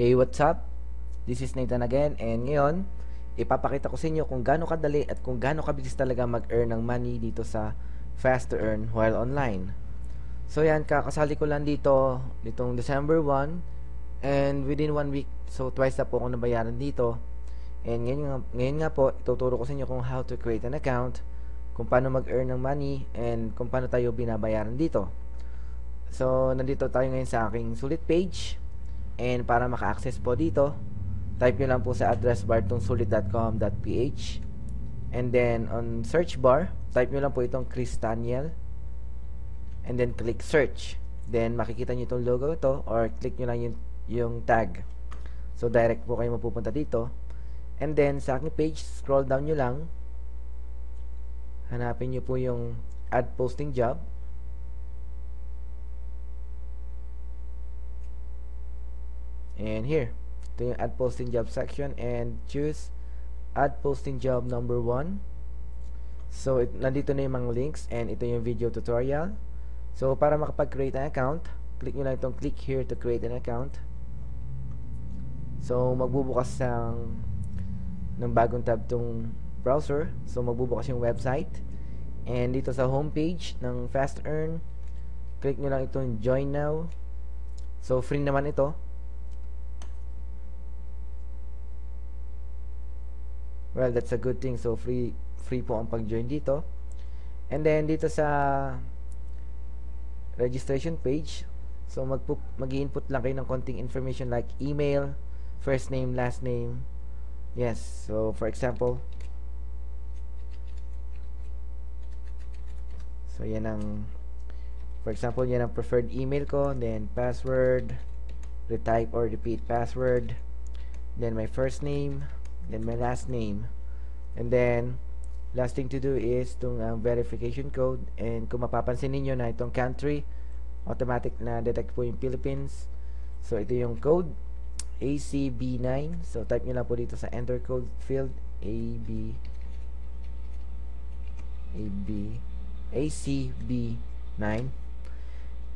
Hey, what's up? This is Nathan again, and ngayon, ipapakita ko sa inyo kung gaano kadali at kung gaano kabilis talaga mag-earn ng money dito sa Fast to Earn while online. So yan, kakasali ko lang dito nitong December 1, and within 1 week, so twice na po ako nabayaran dito. And ngayon nga po, ituturo ko sa inyo kung how to create an account, kung paano mag-earn ng money, and kung paano tayo binabayaran dito. So, nandito tayo ngayon sa aking sulit page. And para maka-access po dito, type nyo lang po sa address bar itong sulit.com.ph. And then, on search bar, type nyo lang po itong Chris Daniel. And then, click search. Then, makikita nyo itong logo ito or click nyo lang yung tag. So, direct po kayo mapupunta dito. And then, sa aking page, scroll down nyo lang. Hanapin nyo po yung add posting job. And here, ito yung add posting job section and choose add posting job number 1. So, nandito na yung mga links and ito yung video tutorial. So, para makapag-create an account, click nyo lang itong click here to create an account. So, magbubukas ng bagong tab itong browser. So, magbubukas yung website. And dito sa homepage ng Fast Earn, click nyo lang itong join now. So, free naman ito. Well, that's a good thing. So, free po ang pag-join dito. And then, dito sa registration page, so mag-i-input lang kayo ng konting information like email, first name, last name. Yes. So, for example, yan ang preferred email ko. Then, password, retype or repeat password. Then, my first name. Then my last name, and then last thing to do is itong verification code. And kung mapapansin niyo na itong country automatic na detect po yung Philippines. So ito yung code ACB9. So type niyo lang po dito sa enter code field ACB9.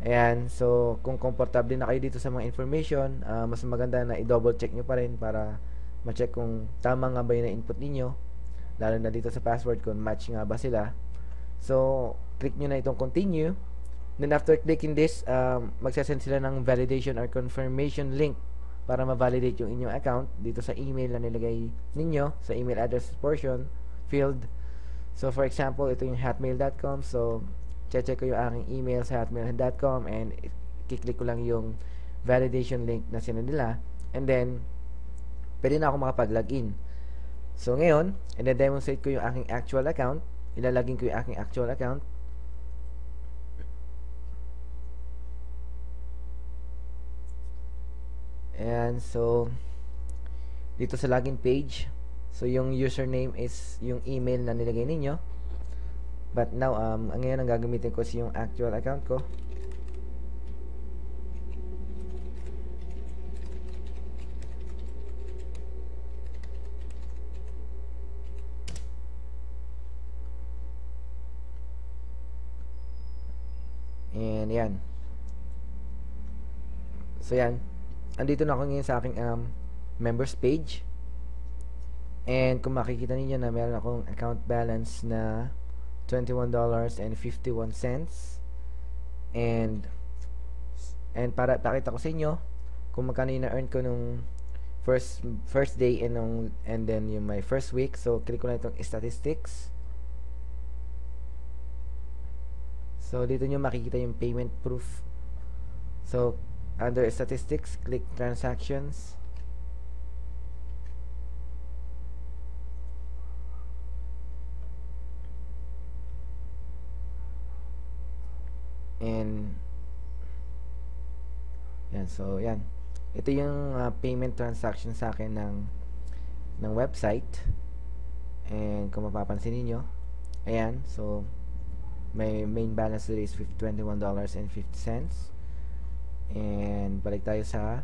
Ayan, so kung komportable na kayo dito sa mga information, mas maganda na i-double check nyo pa rin para ma-check kung tama nga ba yung na-input ninyo, lalo na dito sa password kung match nga ba sila. So, click nyo na itong continue. Then after clicking this, magsasend sila ng validation or confirmation link para ma-validate yung inyong account dito sa email na nilagay ninyo sa email address portion field. So, for example, ito yung hotmail.com. So, check ko yung aking email sa hotmail.com and kiklik ko lang yung validation link na sinend nila. And then, pwede na ako makapag-login. So, ngayon, i-demonstrate ko yung aking actual account. Ilalagin ko yung aking actual account. And so, dito sa login page, so yung username is yung email na nilagay ninyo. But now, ngayon ang gagamitin ko is yung actual account ko. And yan. So yan. Andito na ako ngayon sa aking members page. And kung makikita niyo na meron akong account balance na $21.51. And para pakita ko sa inyo kung magkano yung na-earn ko nung first day and then yung my first week. So click ko na itong statistics. So, dito nyo makikita yung payment proof. So, under statistics, click transactions. And, yan. So, yan. Ito yung payment transaction sa akin ng website. And, kung mapapansin niyo, ayan. So, my main balance today is $21.50. And balik tayo sa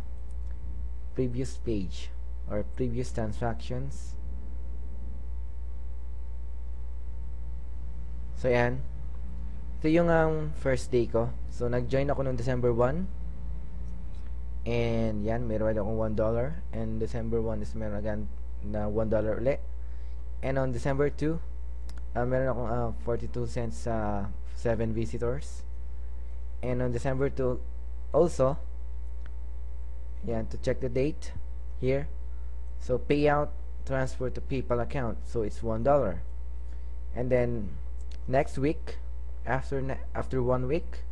previous page or previous transactions. So yan, ito yung first day ko. So nag-join ako noong December 1. And yan, meron akong $1. And December 1 is meron agad na $1 ulit. And on December 2, meron akong 42 cents sa 7 visitors. And on December 2 also, yan, to check the date here. So payout transfer to PayPal account. So it's $1. And then next week, after 1 week,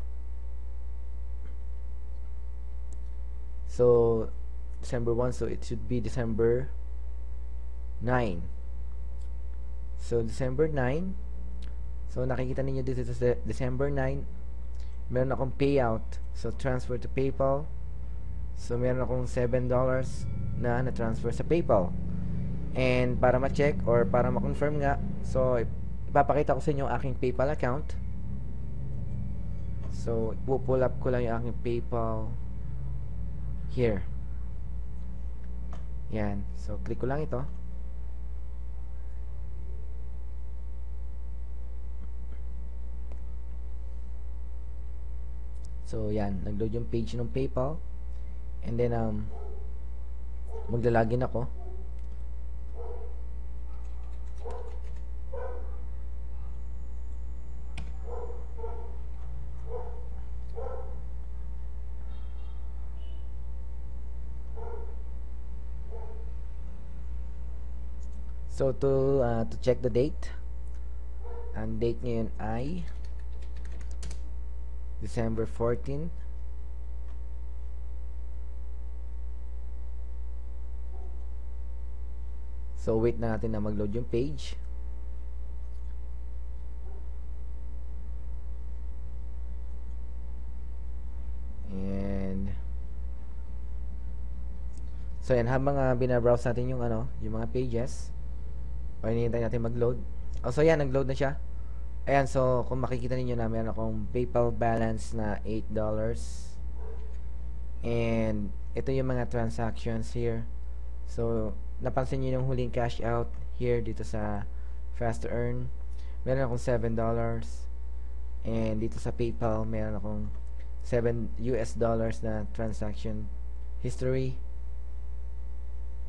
so December 1, so it should be December 9. So December 9, so nakikita ninyo dito sa December 9, meron akong payout. So transfer to PayPal. So meron akong $7 na na-transfer sa PayPal. And para ma-check or para ma-confirm nga, so ipapakita ko sa inyo ang aking PayPal account. So pull up ko lang yung aking PayPal here. Yan. So click ko lang ito. So yan, nag-load yung page ng PayPal. And then maglalagin ako. So to check the date, ang date ngayon ay December 14. So wait na natin na mag-load yung page. And so yan, habang binabrowse natin yung yung mga pages, o hinihintay natin mag-load. So yan, nag-load na siya. Ayan, so kung makikita ninyo na meron akong PayPal balance na $8. And ito yung mga transactions here. So napansin nyo yung huling cash out here dito sa Fast to Earn. Meron akong $7. And dito sa PayPal, meron akong $7 na transaction history.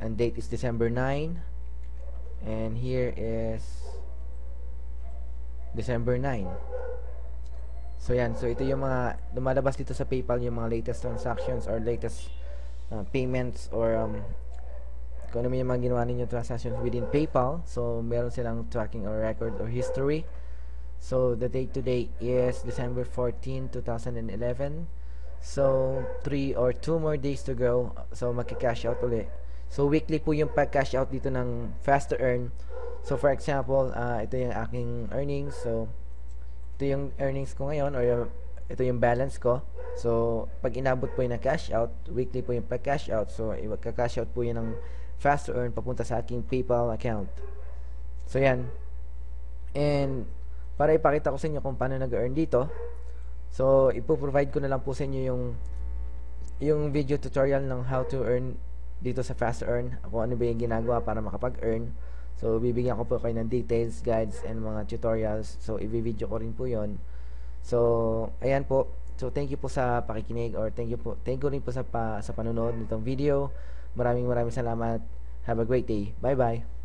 And date is December 9. And here is December 9. So yan, so ito yung mga lumalabas dito sa PayPal, yung mga latest transactions or latest payments or kung ano yung mga ginawa ninyo transactions within PayPal. So meron silang tracking or record or history. So the date today is December 14, 2011. So 3 or 2 more days to go. So magki-cash out ulit. So weekly po yung pag-cash out dito ng Fast to Earn. So for example, ito yung aking earnings. So ito yung earnings ko ngayon or ito yung balance ko. So pag inabot po yung na-cash out, weekly po yung pag-cash out. So i-cash out po yun ng Fast to Earn papunta sa aking PayPal account. So yan. And para ipakita ko sa inyo kung paano nag-earn dito, so ipo-provide ko na lang po sa inyo yung video tutorial ng how to earn dito sa Fast to Earn, kung ano ba yung ginagawa para makapag-earn. So bibigyan ko po kayo ng details, guides, and mga tutorials. So i-video ko rin po yon. So ayan po. So thank you po sa pakikinig, or thank you rin po sa panonood nitong video. Maraming salamat. Have a great day. Bye bye.